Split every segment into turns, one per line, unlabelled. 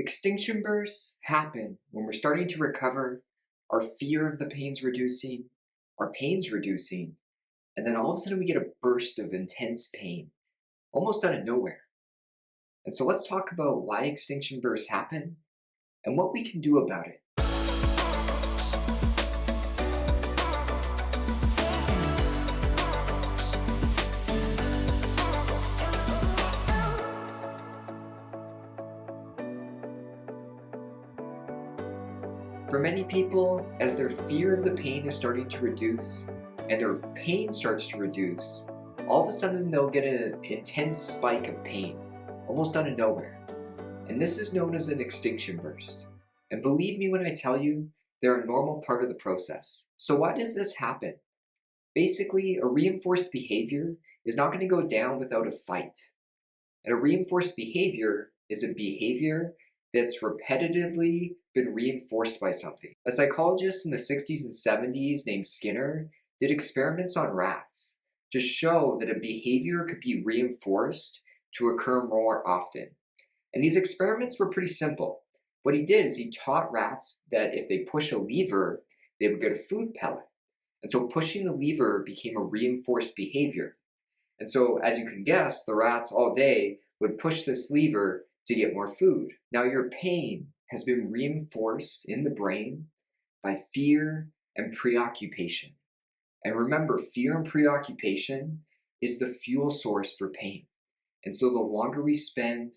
Extinction bursts happen when we're starting to recover, our fear of the pain's reducing, our pain's reducing, and then all of a sudden we get a burst of intense pain, almost out of nowhere. And so let's talk about why extinction bursts happen and what we can do about it. For many people, as their fear of the pain is starting to reduce and their pain starts to reduce, all of a sudden they'll get an intense spike of pain, almost out of nowhere. And this is known as an extinction burst. And believe me when I tell you, they're a normal part of the process. So why does this happen? Basically, a reinforced behavior is not going to go down without a fight. And a reinforced behavior is a behavior that's repetitively been reinforced by something. A psychologist in the 60s and 70s named Skinner did experiments on rats to show that a behavior could be reinforced to occur more often. And these experiments were pretty simple. What he did is he taught rats that if they push a lever, they would get a food pellet. And so pushing the lever became a reinforced behavior. And so, as you can guess, the rats all day would push this lever to get more food. Now, your pain has been reinforced in the brain by fear and preoccupation. And remember, fear and preoccupation is the fuel source for pain. And so the longer we spend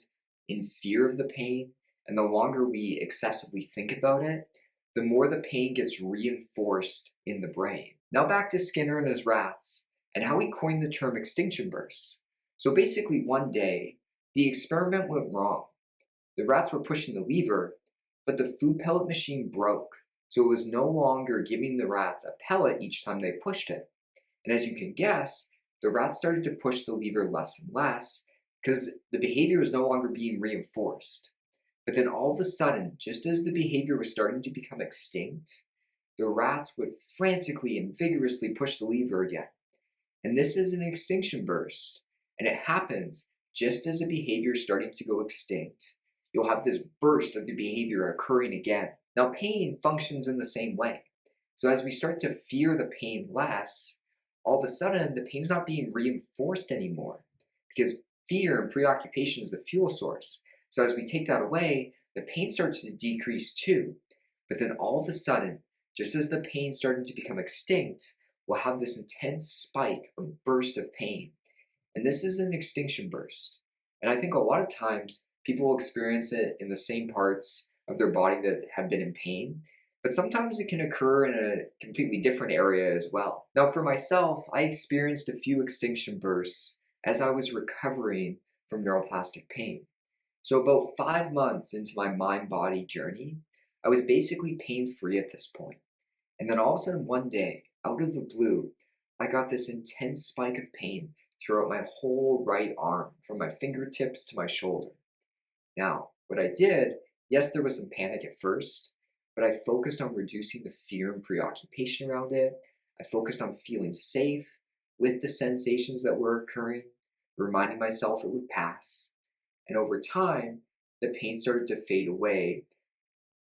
in fear of the pain and the longer we excessively think about it, the more the pain gets reinforced in the brain. Now back to Skinner and his rats and how he coined the term extinction bursts. So basically one day, the experiment went wrong. The rats were pushing the lever, but the food pellet machine broke. So it was no longer giving the rats a pellet each time they pushed it. And as you can guess, the rats started to push the lever less and less because the behavior was no longer being reinforced. But then all of a sudden, just as the behavior was starting to become extinct, the rats would frantically and vigorously push the lever again. And this is an extinction burst. And it happens just as a behavior is starting to go extinct. You'll have this burst of the behavior occurring again. Now, pain functions in the same way. So as we start to fear the pain less, all of a sudden, the pain's not being reinforced anymore because fear and preoccupation is the fuel source. So as we take that away, the pain starts to decrease too. But then all of a sudden, just as the pain starting to become extinct, we'll have this intense spike or burst of pain. And this is an extinction burst. And I think a lot of times people will experience it in the same parts of their body that have been in pain, but sometimes it can occur in a completely different area as well. Now for myself, I experienced a few extinction bursts as I was recovering from neuroplastic pain. So about 5 months into my mind-body journey, I was basically pain-free at this point. And then all of a sudden one day, out of the blue, I got this intense spike of pain throughout my whole right arm, from my fingertips to my shoulder. Now, what I did, yes, there was some panic at first, but I focused on reducing the fear and preoccupation around it. I focused on feeling safe with the sensations that were occurring, reminding myself it would pass. And over time, the pain started to fade away,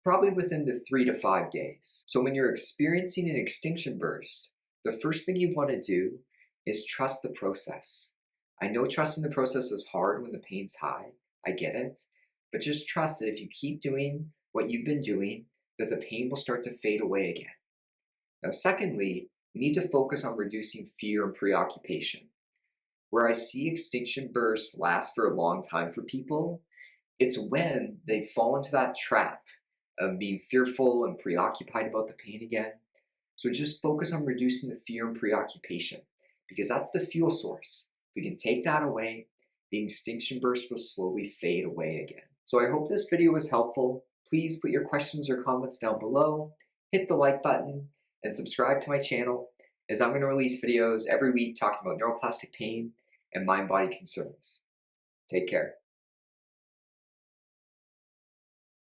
probably within the 3 to 5 days. So when you're experiencing an extinction burst, the first thing you want to do is trust the process. I know trusting the process is hard when the pain's high. I get it. But just trust that if you keep doing what you've been doing, that the pain will start to fade away again. Now, secondly, you need to focus on reducing fear and preoccupation. Where I see extinction bursts last for a long time for people, it's when they fall into that trap of being fearful and preoccupied about the pain again. So just focus on reducing the fear and preoccupation because that's the fuel source. If we can take that away, the extinction burst will slowly fade away again. So I hope this video was helpful. Please put your questions or comments down below, hit the like button, and subscribe to my channel as I'm going to release videos every week talking about neuroplastic pain and mind-body concerns. Take care.